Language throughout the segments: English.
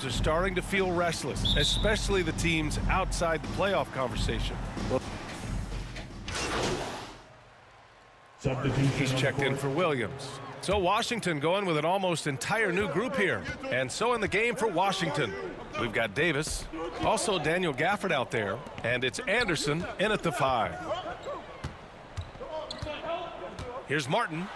are starting to feel restless, especially the teams outside the playoff conversation. He's checked in for Williams. So Washington going with an almost entire new group here. And so in the game for Washington, we've got Davis, also Daniel Gafford out there, and it's Anderson in at the 5. Here's Martin.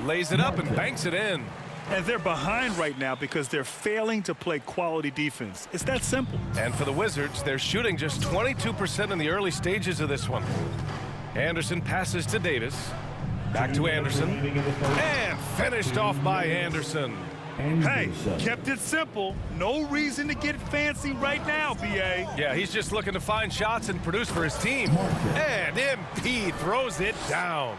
Lays it up and banks it in. And they're behind right now because they're failing to play quality defense. It's that simple. And for the Wizards, they're shooting just 22% in the early stages of this one. Anderson passes to Davis. Back to Anderson. And finished off by Anderson. Hey, kept it simple. No reason to get fancy right now, B.A. Yeah, he's just looking to find shots and produce for his team. And MP throws it down.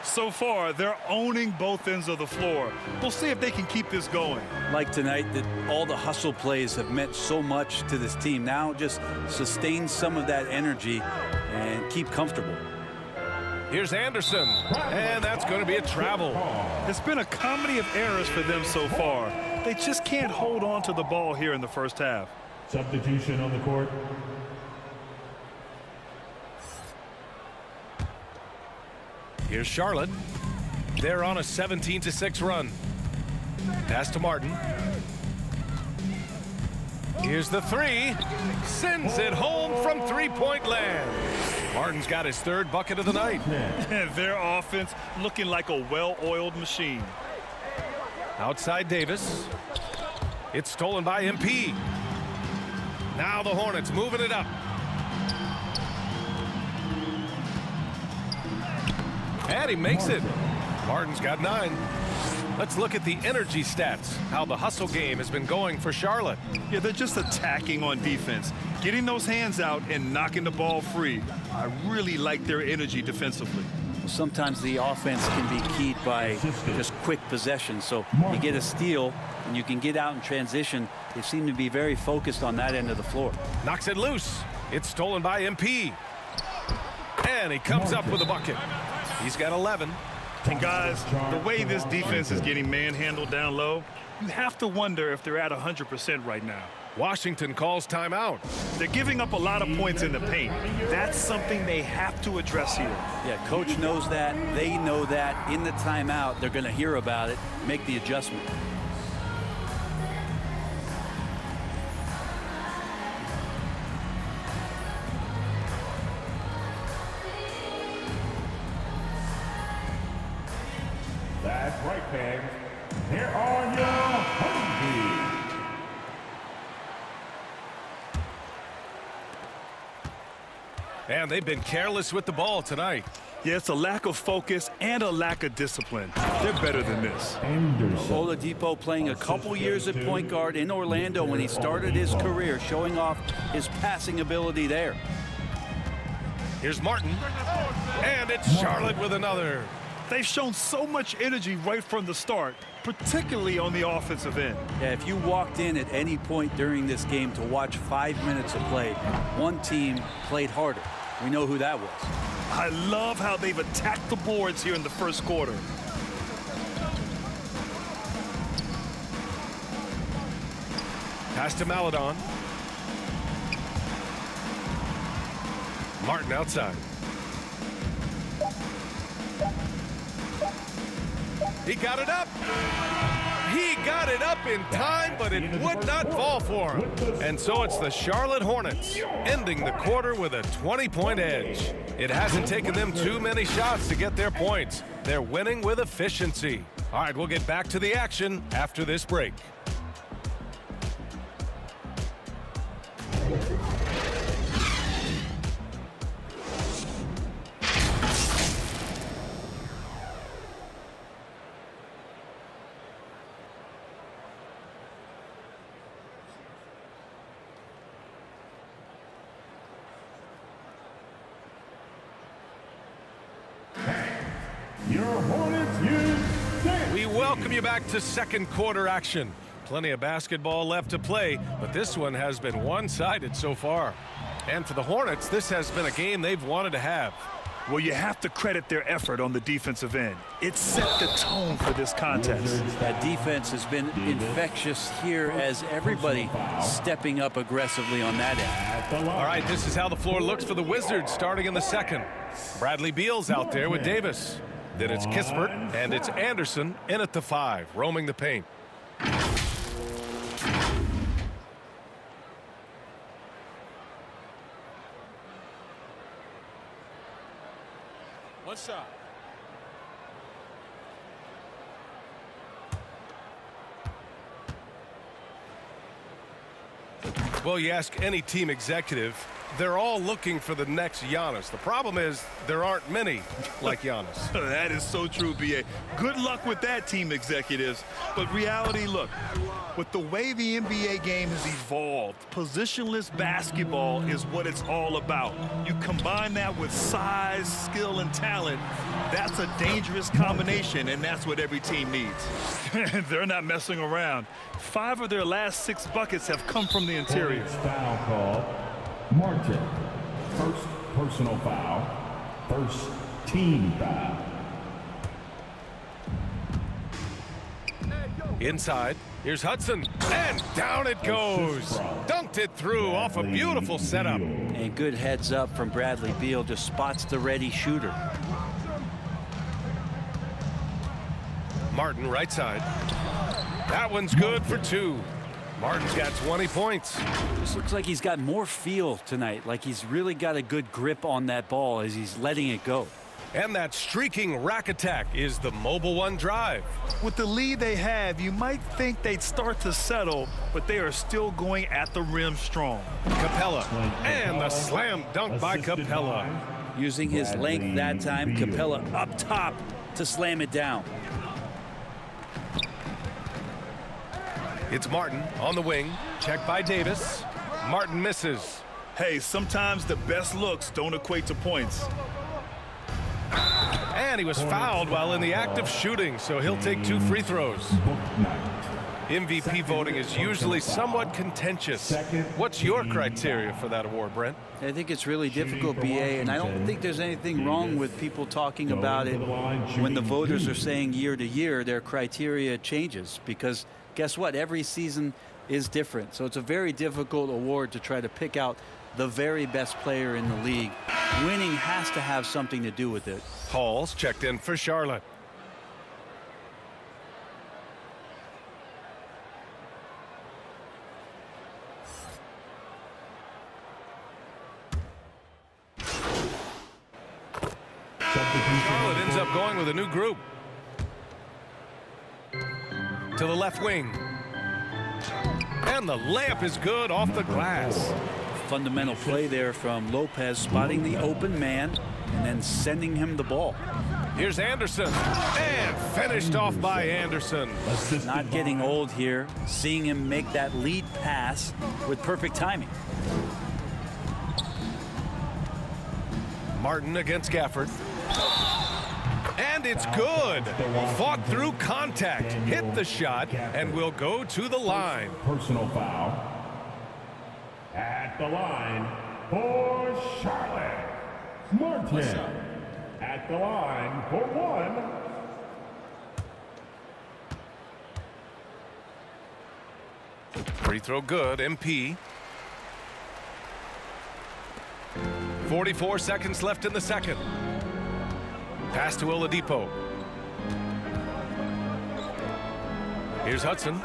So far, they're owning both ends of the floor. We'll see if they can keep this going. Like tonight, that all the hustle plays have meant so much to this team. Now just sustain some of that energy and keep comfortable. Here's Anderson, and that's going to be a travel. It's been a comedy of errors for them so far. They just can't hold on to the ball here in the first half. Substitution on the court. Here's Charlotte. They're on a 17-6 run. Pass to Martin. Here's the 3. Sends it home from three-point land. Martin's got his 3rd bucket of the night. Their offense looking like a well-oiled machine. Outside Davis. It's stolen by MP. Now the Hornets moving it up. And he makes it. Martin's got 9. Let's look at the energy stats, how the hustle game has been going for Charlotte. Yeah, they're just attacking on defense, getting those hands out and knocking the ball free. I really like their energy defensively. Sometimes the offense can be keyed by just quick possession. So you get a steal and you can get out in transition. They seem to be very focused on that end of the floor. Knocks it loose. It's stolen by MP. And he comes up with a bucket. He's got 11. And guys, the way this defense is getting manhandled down low, you have to wonder if they're at 100% right now. Washington calls timeout. They're giving up a lot of points in the paint. That's something they have to address here. Yeah, coach knows that. They know that. In the timeout, they're going to hear about it, make the adjustment. That's right, fans. Here are your Hokies. And they've been careless with the ball tonight. Yeah, it's a lack of focus and a lack of discipline. They're better than this. Oladipo playing a couple years at point guard in Orlando when he started his career, showing off his passing ability there. Here's Martin. And it's Charlotte with another. They've shown so much energy right from the start, particularly on the offensive end. Yeah, if you walked in at any point during this game to watch 5 minutes of play, one team played harder. We know who that was. I love how they've attacked the boards here in the first quarter. Pass to Maladon. Martin outside. He got it up. He got it up in time, but it would not fall for him. And so it's the Charlotte Hornets ending the quarter with a 20-point edge. It hasn't taken them too many shots to get their points. They're winning with efficiency. All right, we'll get back to the action after this break. Your Hornets use six. We welcome you back to second quarter action. Plenty of basketball left to play, but this one has been one-sided so far. And for the Hornets, this has been a game they've wanted to have. Well, you have to credit their effort on the defensive end. It set the tone for this contest. That defense has been infectious here as everybody stepping up aggressively on that end. All right, this is how the floor looks for the Wizards starting in the second. Bradley Beal's out there with Davis. Then it's Kispert, and it's Anderson in at the 5, roaming the paint. One shot. Well, you ask any team executive, they're all looking for the next Giannis. The problem is there aren't many like Giannis. That is so true, B.A. Good luck with that, team executives. But reality, look, with the way the NBA game has evolved, positionless basketball is what it's all about. You combine that with size, skill, and talent, that's a dangerous combination, and that's what every team needs. They're not messing around. 5 of their last 6 buckets have come from the interior. Foul call. Martin. First personal foul. First team foul. Inside, here's Hudson, and down it goes. Dunked it through off a beautiful setup. And good heads up from Bradley Beal, just spots the ready shooter. Martin right side. That one's good for 2. Martin's got 20 points. This looks like he's got more feel tonight, like he's really got a good grip on that ball as he's letting it go. And that streaking rack attack is the Mobile One drive. With the lead they have, you might think they'd start to settle, but they are still going at the rim strong. Capella, and the slam dunk by Capella. Using his length that time, Capella up top to slam it down. It's Martin on the wing, checked by Davis. Martin misses. Hey, sometimes the best looks don't equate to points. And he was fouled while in the act of shooting, so he'll take 2 free throws. MVP voting is usually somewhat contentious. What's your criteria for that award, Brent? I think it's really difficult, BA, and I don't think there's anything wrong with people talking about it when the voters are saying year to year their criteria changes, because guess what? Every season is different. So it's a very difficult award to try to pick out the very best player in the league. Winning has to have something to do with it. Hall's checked in for Charlotte. Charlotte ends up going with a new group. To the left wing. And the layup is good off the glass. Fundamental play there from Lopez, spotting the open man and then sending him the ball. Here's Anderson, and finished off by Anderson. Not getting old here, seeing him make that lead pass with perfect timing. Martin against Gafford. And it's good. Fought through contact, hit the shot, and will go to the line. Personal foul. At the line for Charlotte. Martin. At the line for 1. Free throw good, MP. 44 seconds left in the second. Pass to Oladipo. Here's Hudson.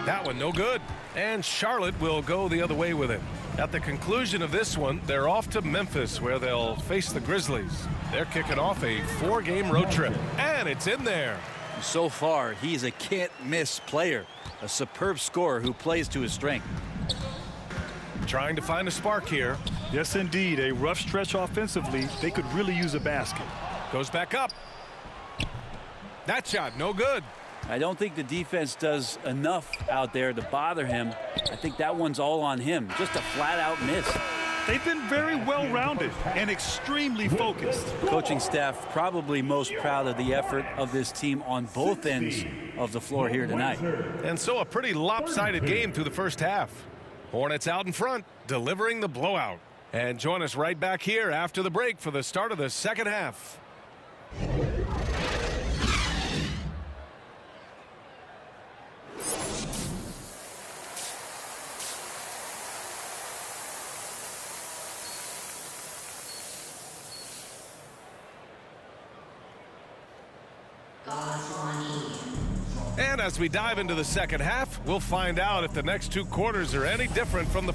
That one no good. And Charlotte will go the other way with it. At the conclusion of this one, they're off to Memphis, where they'll face the Grizzlies. They're kicking off a 4-game road trip. And it's in there. So far, he's a can't-miss player. A superb scorer who plays to his strength. Trying to find a spark here. Yes, indeed. A rough stretch offensively. They could really use a basket. Goes back up. That shot, no good. I don't think the defense does enough out there to bother him. I think that one's all on him. Just a flat-out miss. They've been very well-rounded and extremely focused. Coaching staff probably most proud of the effort of this team on both ends of the floor here tonight. And so a pretty lopsided game through the first half. Hornets out in front, delivering the blowout. And join us right back here after the break for the start of the second half. And as we dive into the second half, we'll find out if the next two quarters are any different from the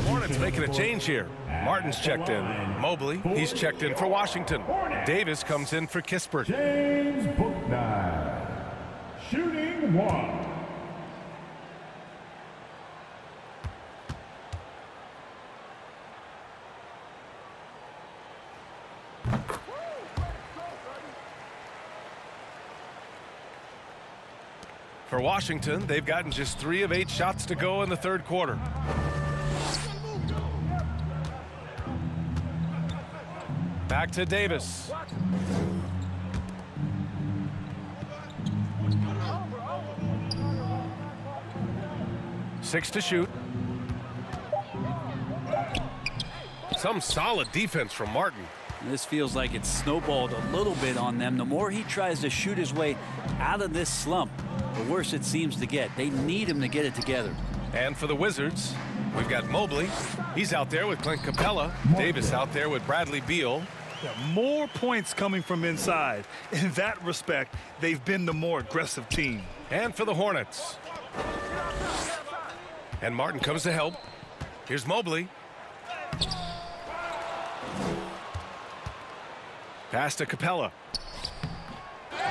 Hornets making a change here. Martin's checked in. Mobley, he's checked in for Washington. Davis comes in for Kispert. James Bouknight, shooting 1. For Washington, they've gotten just 3 of 8 shots to go in the third quarter. Back to Davis. Six to shoot. Some solid defense from Martin. This feels like it's snowballed a little bit on them. The more he tries to shoot his way out of this slump, the worse it seems to get. They need him to get it together. And for the Wizards, we've got Mobley. He's out there with Clint Capella. Davis out there with Bradley Beal. Yeah, more points coming from inside. In that respect, they've been the more aggressive team. And for the Hornets. And Martin comes to help. Here's Mobley. Pass to Capella.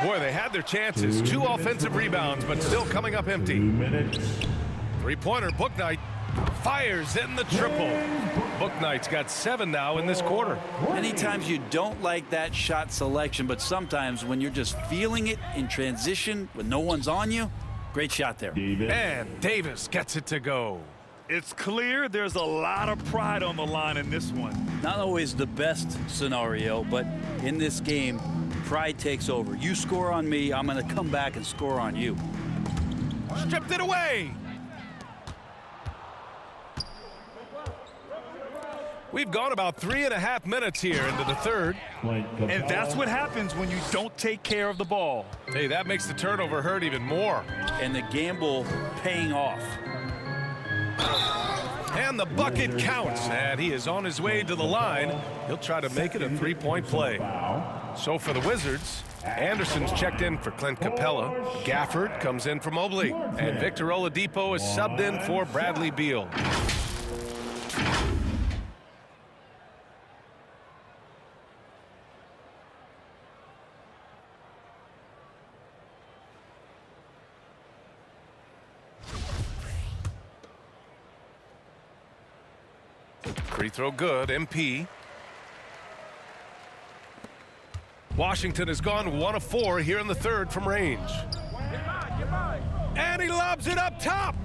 Boy, they had their chances. 2 offensive rebounds, but still coming up empty. 2 minutes. Three-pointer, Bouknight fires in the triple. Bouknight's got 7 now in this quarter. Many times you don't like that shot selection, but sometimes when you're just feeling it in transition when no one's on you, great shot there. And Davis gets it to go. It's clear there's a lot of pride on the line in this one. Not always the best scenario, but in this game, pride takes over. You score on me, I'm going to come back and score on you. Stripped it away. We've gone about 3.5 minutes here into the third. And that's what happens when you don't take care of the ball. Hey, that makes the turnover hurt even more. And the gamble paying off. And the bucket counts, and he is on his way to the line. He'll try to make it a 3-point play. So for the Wizards, Anderson's checked in for Clint Capella. Gafford comes in for Mobley. And Victor Oladipo is subbed in for Bradley Beal. Free throw good, MP. Washington has gone 1 of 4 here in the third from range. And he lobs it up top.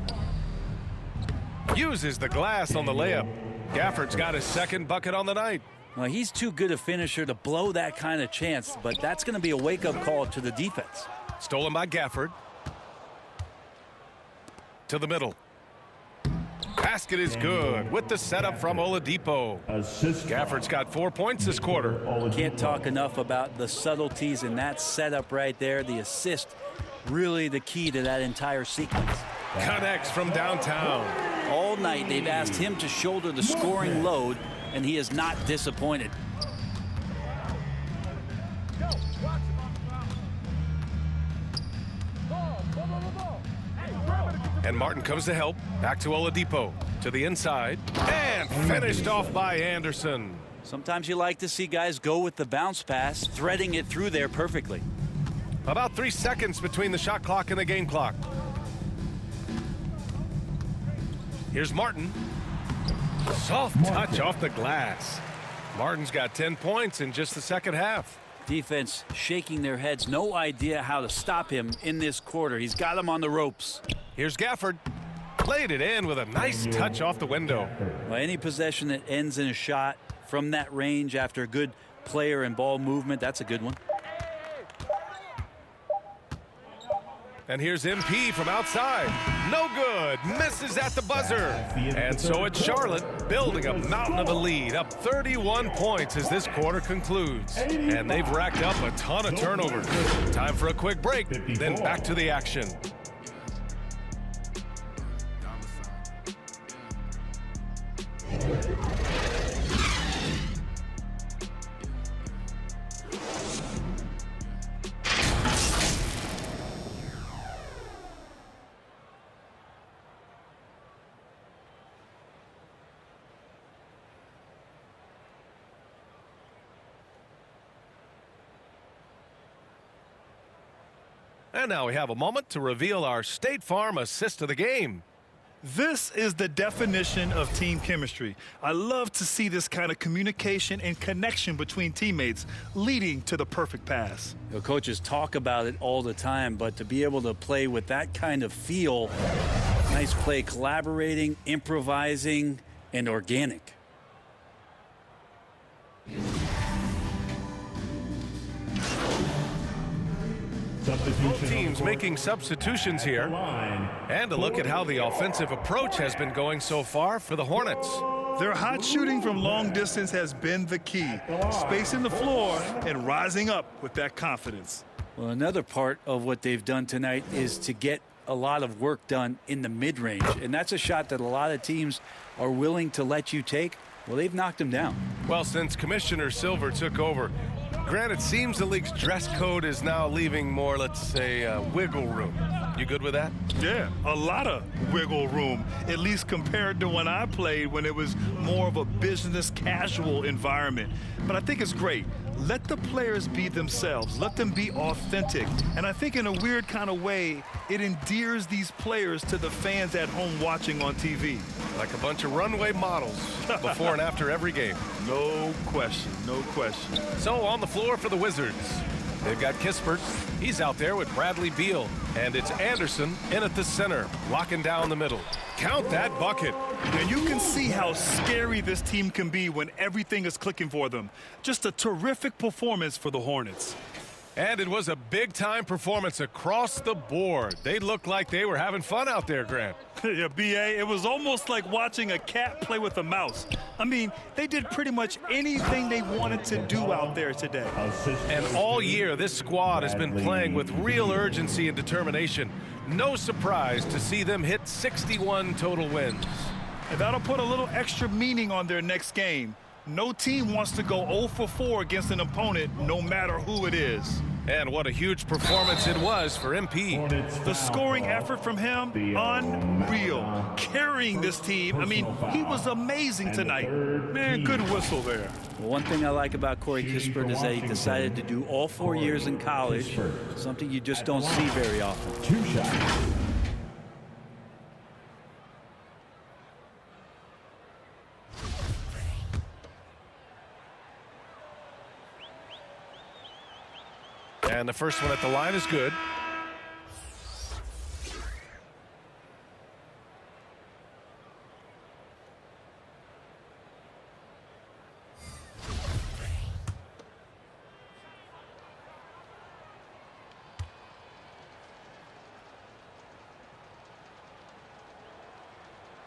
Uses the glass on the layup. Gafford's got his second bucket on the night. Well, he's too good a finisher to blow that kind of chance, but that's going to be a wake-up call to the defense. Stolen by Gafford. To the middle. Basket is good with the setup from Oladipo. Gafford's got 4 points this quarter. Can't talk enough about the subtleties in that setup right there. The assist, really the key to that entire sequence. Connects from downtown. All night they've asked him to shoulder the scoring load, and he has not disappointed. And Martin comes to help. Back to Oladipo. To the inside. And finished off by Anderson. Sometimes you like to see guys go with the bounce pass, threading it through there perfectly. About 3 seconds between the shot clock and the game clock. Here's Martin. Soft touch off the glass. Martin's got 10 points in just the second half. Defense shaking their heads. No idea how to stop him in this quarter. He's got him on the ropes. Here's Gafford. Laid it in with a nice touch off the window. Well, any possession that ends in a shot from that range after a good player and ball movement, that's a good one. And here's MP from outside. No good. Misses at the buzzer. And so it's Charlotte building a mountain of a lead, up 31 points as this quarter concludes. And they've racked up a ton of turnovers. Time for a quick break, then back to the action. And now we have a moment to reveal our State Farm assist of the game. This is the definition of team chemistry. I love to see this kind of communication and connection between teammates leading to the perfect pass. You know, coaches talk about it all the time, but to be able to play with that kind of feel, nice play, collaborating, improvising, and organic. Both teams making substitutions here. And a look at how the offensive approach has been going so far for the Hornets. Their hot shooting from long distance has been the key. Spacing the floor and rising up with that confidence. Well, another part of what they've done tonight is to get a lot of work done in the mid-range. And that's a shot that a lot of teams are willing to let you take. Well, they've knocked them down. Well, since Commissioner Silver took over, Grant, it seems the league's dress code is now leaving more, let's say, wiggle room. You good with that? Yeah, a lot of wiggle room, at least compared to when I played, when it was more of a business casual environment. But I think it's great. Let the players be themselves. Let them be authentic. And I think in a weird kind of way, it endears these players to the fans at home watching on TV. Like a bunch of runway models before and after every game. No question, no question. So on the floor for the Wizards, they've got Kispert. He's out there with Bradley Beal. And it's Anderson in at the center, locking down the middle. Count that bucket. And you can see how scary this team can be when everything is clicking for them. Just a terrific performance for the Hornets. And it was a big-time performance across the board. They looked like they were having fun out there, Grant. Yeah, B.A., it was almost like watching a cat play with a mouse. I mean, they did pretty much anything they wanted to do out there today. And all year, this squad has been playing with real urgency and determination. No surprise to see them hit 61 total wins. And that'll put a little extra meaning on their next game. No team wants to go 0 for 4 against an opponent, no matter who it is. And what a huge performance it was for MP. The scoring effort from him, unreal. Carrying this team, I mean, he was amazing tonight. Man, good whistle there. Well, one thing I like about Corey Kispert is that he decided to do all 4 years in college, something you just don't see very often. 2 shots. And the first one at the line is good.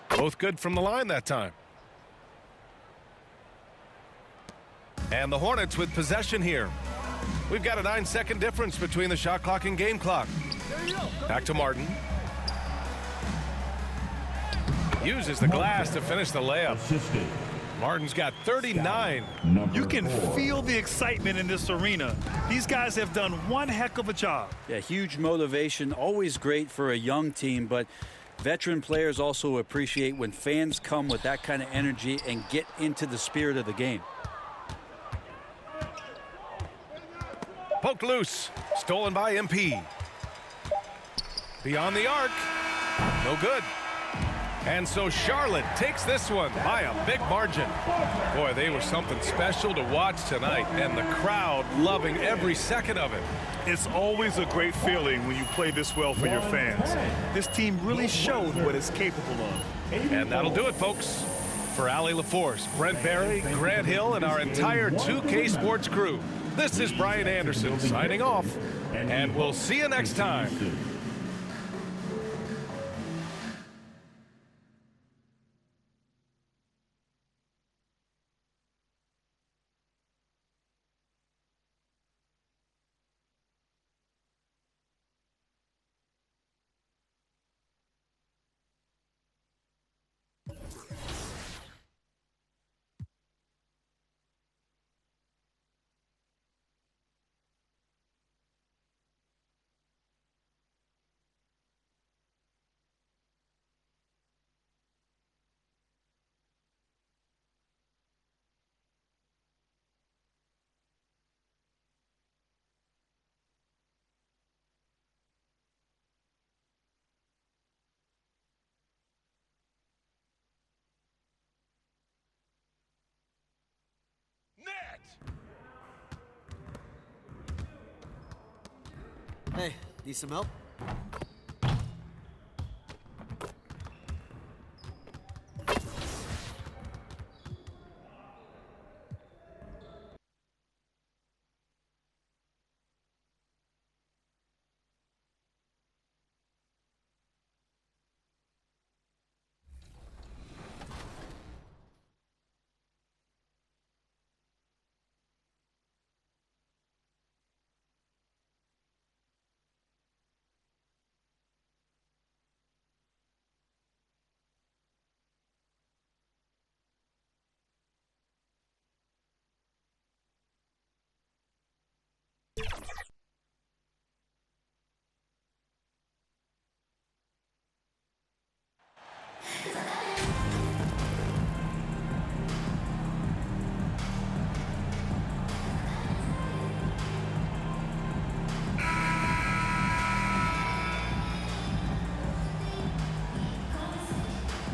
Both good from the line that time. And the Hornets with possession here. We've got a 9-second difference between the shot clock and game clock. Back to Martin. Uses the glass to finish the layup. Martin's got 39. You can feel the excitement in this arena. These guys have done one heck of a job. Yeah, huge motivation, always great for a young team, but veteran players also appreciate when fans come with that kind of energy and get into the spirit of the game. Poked loose. Stolen by MP. Beyond the arc. No good. And so Charlotte takes this one by a big margin. Boy, they were something special to watch tonight, and the crowd loving every second of it. It's always a great feeling when you play this well for your fans. This team really showed what it's capable of. And that'll do it, folks. For Allie LaForce, Brent Barry, Grant Hill, and our entire 2K Sports crew, this is Brian Anderson signing off, and we'll see you next time. Hey, need some help?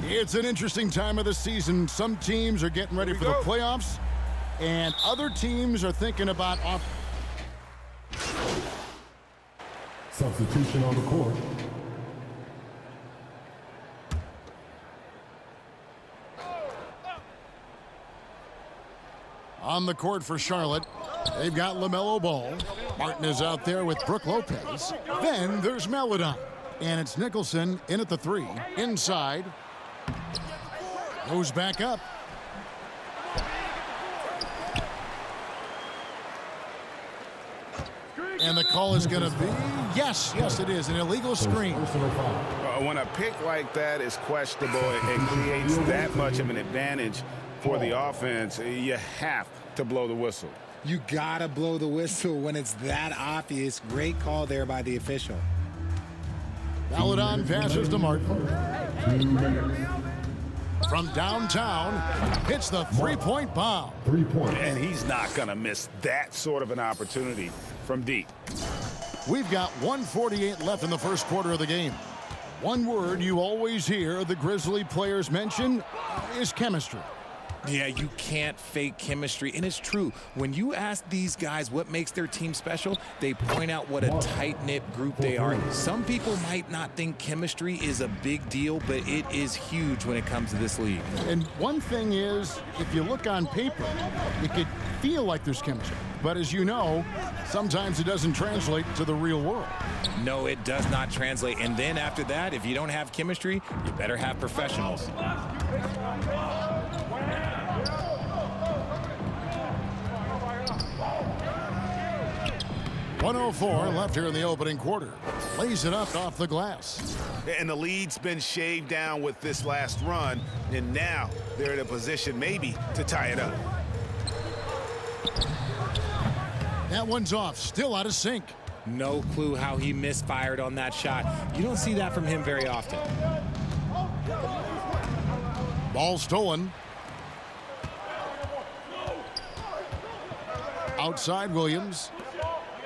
It's an interesting time of the season. Some teams are getting ready for the playoffs, and other teams are thinking about Substitution on the court. on the court for Charlotte. They've got LaMelo Ball. Martin is out there with Brook Lopez. Then there's Melodon. And it's Nicholson in at the 3. Inside. Goes back up. And the call is going to be, yes, it is, an illegal screen. When a pick like that is questionable and creates that much of an advantage for the offense, you have to blow the whistle. You gotta blow the whistle when it's that obvious. Great call there by the official. Melodon passes to Martin. From downtown, hits the three-point bomb. 3 points. And he's not going to miss that sort of an opportunity from deep. We've got 1:48 left in the first quarter of the game. One word you always hear the Grizzly players mention is chemistry. Yeah, you can't fake chemistry. And it's true. When you ask these guys what makes their team special, they point out what a tight-knit group they are. Some people might not think chemistry is a big deal, but it is huge when it comes to this league. And one thing is, if you look on paper, it could feel like there's chemistry. But as you know, sometimes it doesn't translate to the real world. No, it does not translate. And then after that, if you don't have chemistry, you better have professionals. 1:04 left here in the opening quarter. Lays it up off the glass. And the lead's been shaved down with this last run, and now they're in a position maybe to tie it up. That one's off, still out of sync. No clue how he misfired on that shot. You don't see that from him very often. Ball stolen. Outside Williams.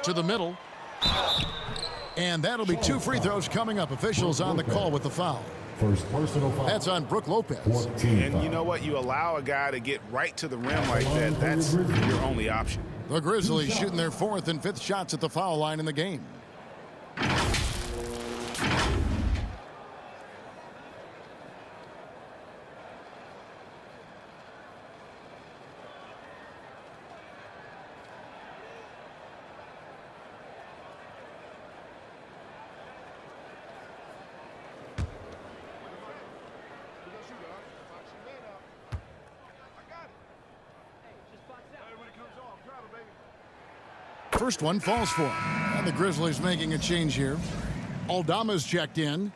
To the middle. And that'll be 2 free throws coming up. Officials on the call with the foul. First personal foul. That's on Brook Lopez. And you know what? You allow a guy to get right to the rim like that. That's your only option. The Grizzlies shooting their 4th and 5th shots at the foul line in the game. First one falls for him. And the Grizzlies making a change here. Aldama's checked in.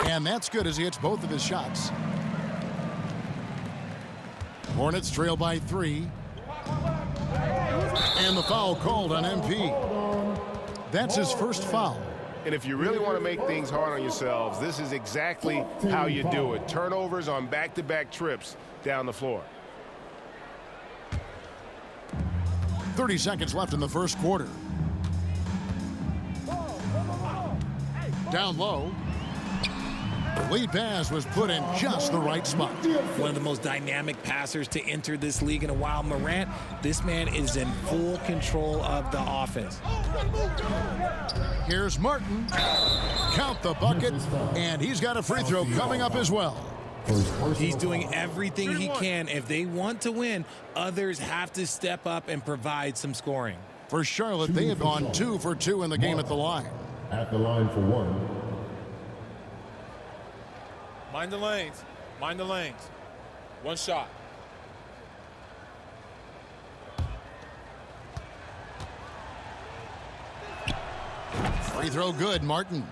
And that's good as he hits both of his shots. Hornets trail by 3. And the foul called on MP. That's his first foul. And if you really want to make things hard on yourselves, this is exactly how you do it. Turnovers on back-to-back trips down the floor. 30 seconds left in the first quarter. Down low. The lead pass was put in just the right spot. One of the most dynamic passers to enter this league in a while. Morant, this man is in full control of the offense. Here's Martin. Count the bucket, and he's got a free throw coming up as well. He's doing everything he can. If they want to win, others have to step up and provide some scoring. For Charlotte, they have gone 2 for 2 in the game at the line. At the line for one. Mind the lanes. Mind the lanes. One shot. Free throw good, Martin.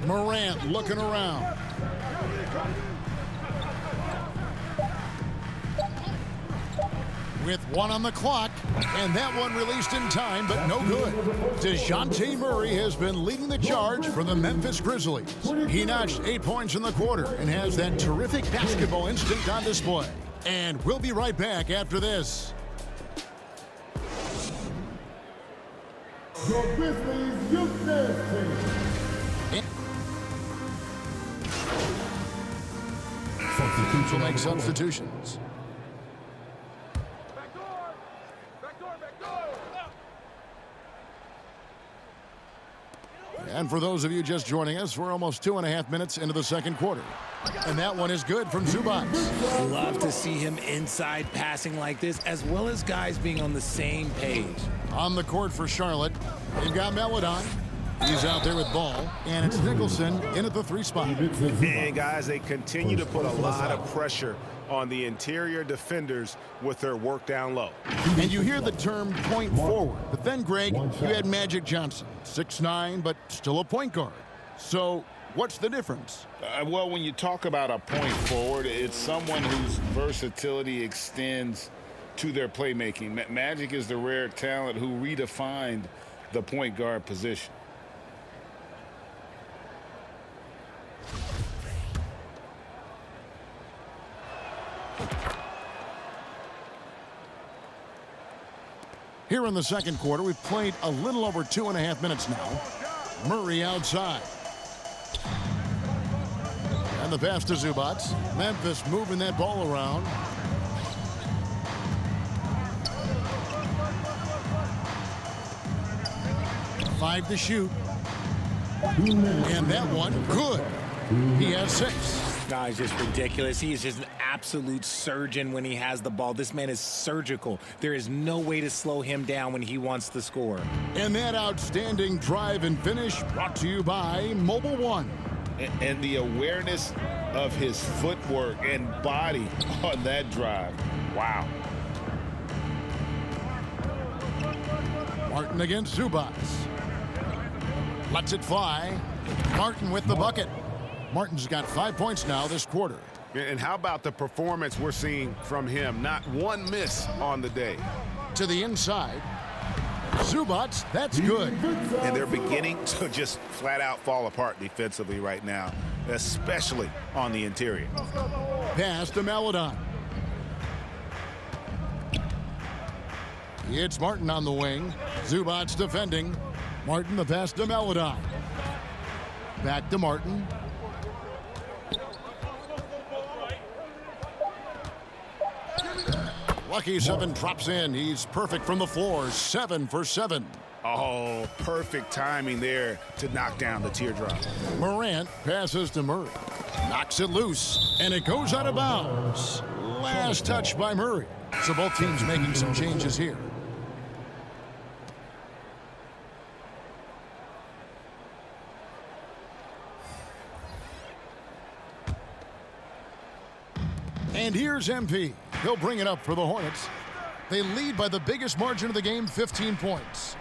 Morant looking around. With 1 on the clock, and that one released in time, but no good. DeJounte Murray has been leading the charge for the Memphis Grizzlies. He notched 8 points in the quarter and has that terrific basketball instinct on display. And we'll be right back after this. Your Grizzlies youth dance team. Substitutes will make substitutions. And for those of you just joining us, we're almost 2.5 minutes into the second quarter. And that one is good from Zubac. Love to see him inside passing like this, as well as guys being on the same page. On the court for Charlotte, they've got Melodon. He's out there with ball, and it's Nicholson in at the 3 spot. And guys, they continue to put a lot of pressure on the interior defenders with their work down low. And you hear the term point forward, but then, Greg, you had Magic Johnson, 6'9", but still a point guard. So what's the difference? Well, when you talk about a point forward, it's someone whose versatility extends to their playmaking. Magic is the rare talent who redefined the point guard position. Here in the second quarter, we've played a little over 2.5 minutes now. Murray outside. And the pass to Zubac. Memphis moving that ball around. Five to shoot. And that one, good. He has 6. Guys, just ridiculous. He is just an absolute surgeon when he has the ball. This man is surgical. There is no way to slow him down when he wants to score. And that outstanding drive and finish brought to you by Mobile One. And the awareness of his footwork and body on that drive. Wow. Martin against Zubac. Lets it fly. Martin with the bucket. Martin's got 5 points now this quarter. And how about the performance we're seeing from him? Not one miss on the day. To the inside. Zubac, that's good. And they're beginning to just flat out fall apart defensively right now, especially on the interior. Pass to Melodon. It's Martin on the wing. Zubac defending. Martin the pass to Melodon. Back to Martin. Lucky 7 drops in. He's perfect from the floor. 7 for 7. Oh, perfect timing there to knock down the teardrop. Morant passes to Murray. Knocks it loose, and it goes out of bounds. Last touch by Murray. So both teams making some changes here. And here's MP. He'll bring it up for the Hornets. They lead by the biggest margin of the game, 15 points.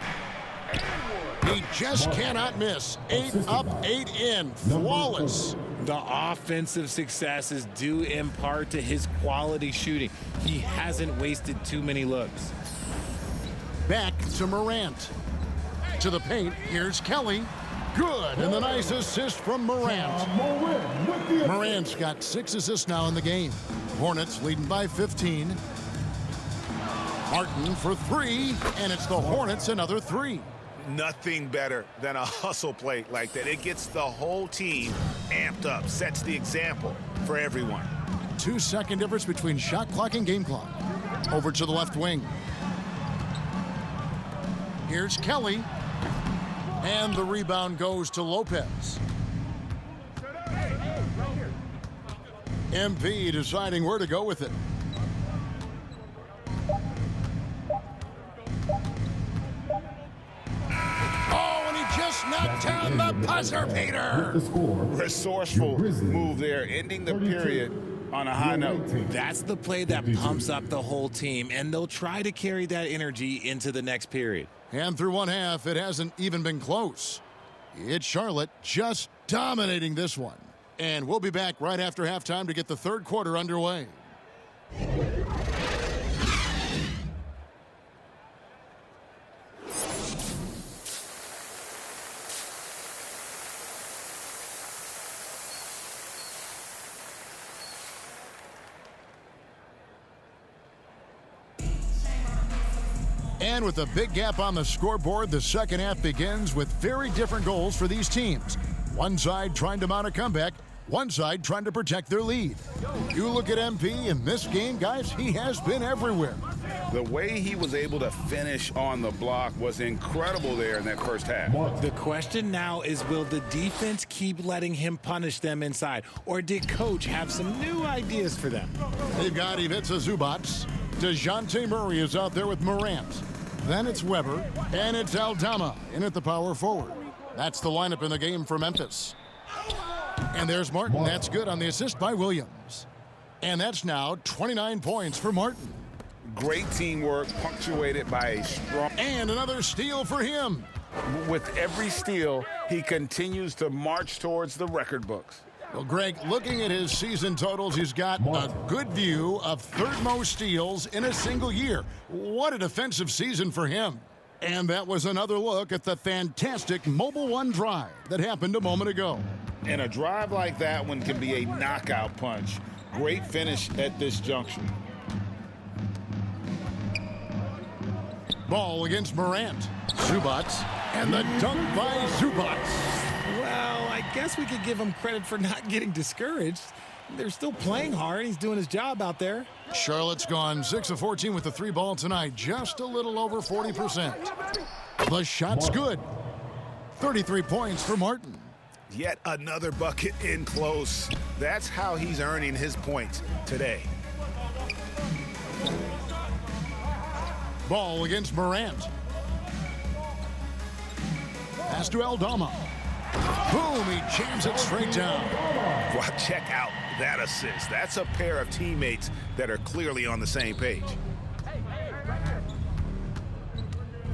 He just cannot miss. 8 up, 8 in. Flawless. The offensive success is due in part to his quality shooting. He hasn't wasted too many looks. Back to Morant. To the paint, here's Kelly. Good, and the nice assist from Morant. Morant's got 6 assists now in the game. Hornets leading by 15. Martin for 3, and it's the Hornets another 3. Nothing better than a hustle play like that. It gets the whole team amped up, sets the example for everyone. 2-second difference between shot clock and game clock. Over to the left wing. Here's Kelly. And the rebound goes to Lopez. MP deciding where to go with it. Oh, and he just knocked down the buzzer beater. Resourceful move there, ending the period on a high note. That's the play that pumps up the whole team, and they'll try to carry that energy into the next period. And through one half, it hasn't even been close. It's Charlotte just dominating this one. And we'll be back right after halftime to get the third quarter underway. And with a big gap on the scoreboard, the second half begins with very different goals for these teams. One side trying to mount a comeback, one side trying to protect their lead. You look at MP in this game, guys, he has been everywhere. The way he was able to finish on the block was incredible there in that first half. The question now is, will the defense keep letting him punish them inside, or did coach have some new ideas for them? They've got Ivica Zubac. DeJounte Murray is out there with Morant. Then it's Weber, and it's Aldama in at the power forward. That's the lineup in the game for Memphis. And there's Martin. That's good on the assist by Williams. And that's now 29 points for Martin. Great teamwork, punctuated by a strong... And another steal for him. With every steal, he continues to march towards the record books. Well, Greg, looking at his season totals, he's got a good view of third most steals in a single year. What a defensive season for him. And that was another look at the fantastic Mobile One drive that happened a moment ago. And a drive like that one can be a knockout punch. Great finish at this junction. Ball against Morant. Zubac. And the dunk by Zubac. Well, I guess we could give him credit for not getting discouraged. They're still playing hard. He's doing his job out there. Charlotte's gone 6 of 14 with the 3 ball tonight. Just a little over 40%. The shot's good. 33 points for Martin. Yet another bucket in close. That's how he's earning his points today. Ball against Morant. Pass to Aldama. Boom, he jams it straight down. Well, check out that assist. That's a pair of teammates that are clearly on the same page.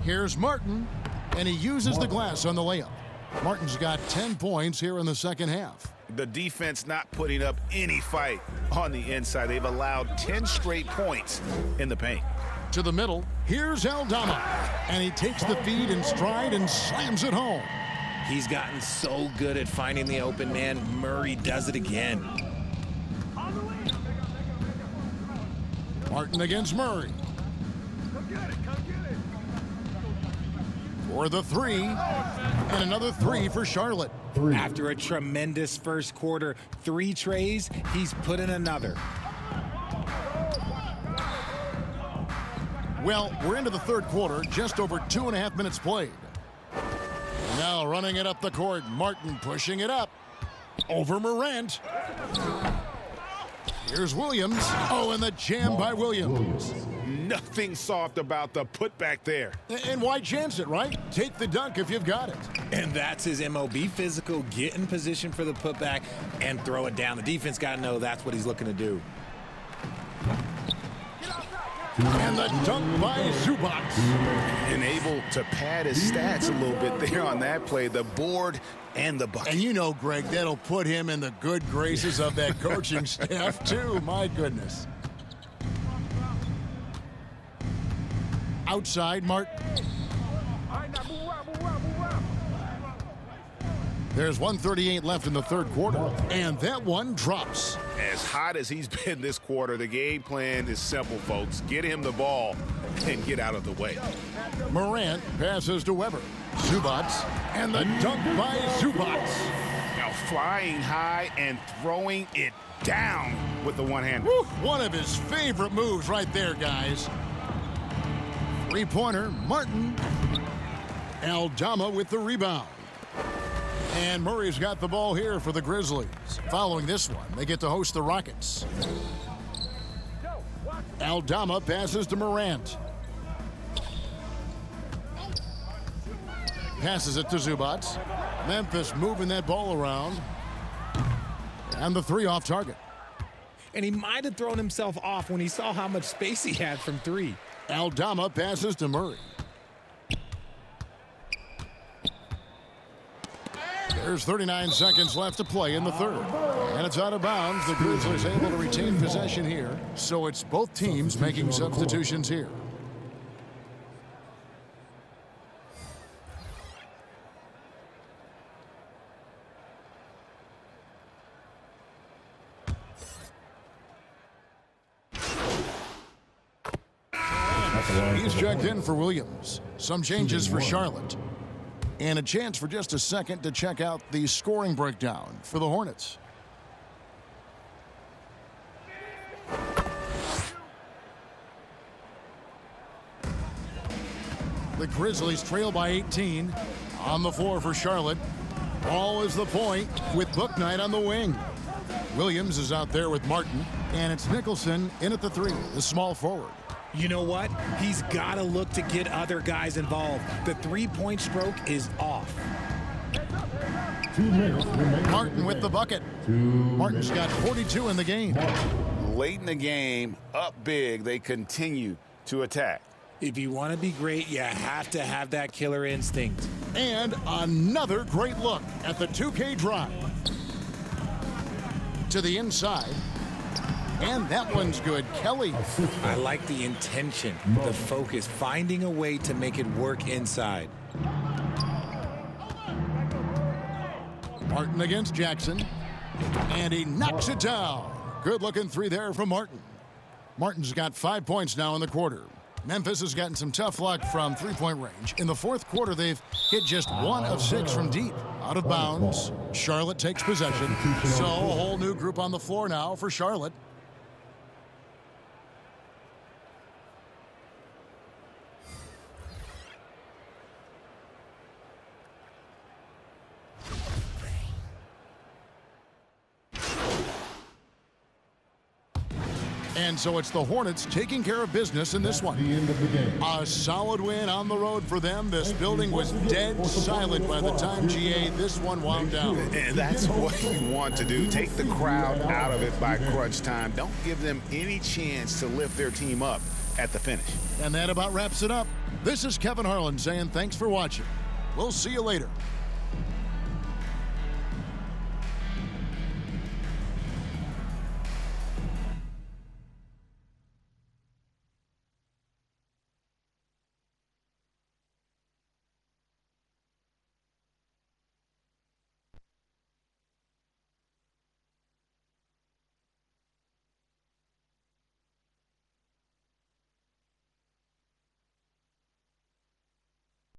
Here's Martin, and he uses the glass on the layup. Martin's got 10 points here in the second half. The defense not putting up any fight on the inside. They've allowed 10 straight points in the paint. To the middle, here's Aldama, and he takes the feed in stride and slams it home. He's gotten so good at finding the open man. Murray does it again. Martin against Murray. For the 3, and another 3 for Charlotte. After a tremendous first quarter, 3 trays, he's put in another. Well, we're into the third quarter, just over 2.5 minutes played. Now running it up the court, Martin pushing it up. Over Morant. Here's Williams. Oh, and the jam by Williams. Nothing soft about the putback there. And why chance it, right? Take the dunk if you've got it. And that's his MO. Be physical, get in position for the putback, and throw it down. The defense got to know that's what he's looking to do. And the dunk by Zubac. And able to pad his stats a little bit there on that play. The board and the bucket. And you know, Greg, that'll put him in the good graces of that coaching staff, too. My goodness. Outside, Martin. There's 1:38 left in the third quarter, and that one drops. As hot as he's been this quarter, the game plan is simple, folks. Get him the ball and get out of the way. Morant passes to Weber. Zubac, and the dunk by Zubac. Now flying high and throwing it down with the one hand. One of his favorite moves right there, guys. Three-pointer, Martin. Aldama with the rebound. And Murray's got the ball here for the Grizzlies. Following this one, they get to host the Rockets. Aldama passes to Morant. Passes it to Zubac. Memphis moving that ball around. And the three off target. And he might have thrown himself off when he saw how much space he had from three. Aldama passes to Murray. There's 39 seconds left to play in the third. And it's out of bounds. The Grizzlies able to retain possession here. So it's both teams making substitutions here. He's checked in for Williams. Some changes for Charlotte. And a chance for just a second to check out the scoring breakdown for the Hornets. The Grizzlies trail by 18. On the floor for Charlotte. Ball is the point with Bouknight on the wing. Williams is out there with Martin. And it's Nicholson in at the three, the small forward. You know what? He's got to look to get other guys involved. The three-point stroke is off. 2 minutes remaining. Martin with the bucket. Martin's got 42 in the game. Late in the game, up big, they continue to attack. If you want to be great, you have to have that killer instinct. And another great look at the 2K drive. To the inside. And that one's good. Kelly. I like the intention, the focus, finding a way to make it work inside. Martin against Jackson. And he knocks it down. Good looking three there from Martin. Martin's got 5 points now in the quarter. Memphis has gotten some tough luck from three-point range. In the fourth quarter, they've hit just 1 of 6 from deep. Out of bounds. Charlotte takes possession. So a whole new group on the floor now for Charlotte. And so it's the Hornets taking care of business in this one. The end of the game. A solid win on the road for them. This building was dead silent by the time GA this one wound down. And that's what you want to do. Take the crowd out of it by crunch time. Don't give them any chance to lift their team up at the finish. And that about wraps it up. This is Kevin Harlan saying thanks for watching. We'll see you later.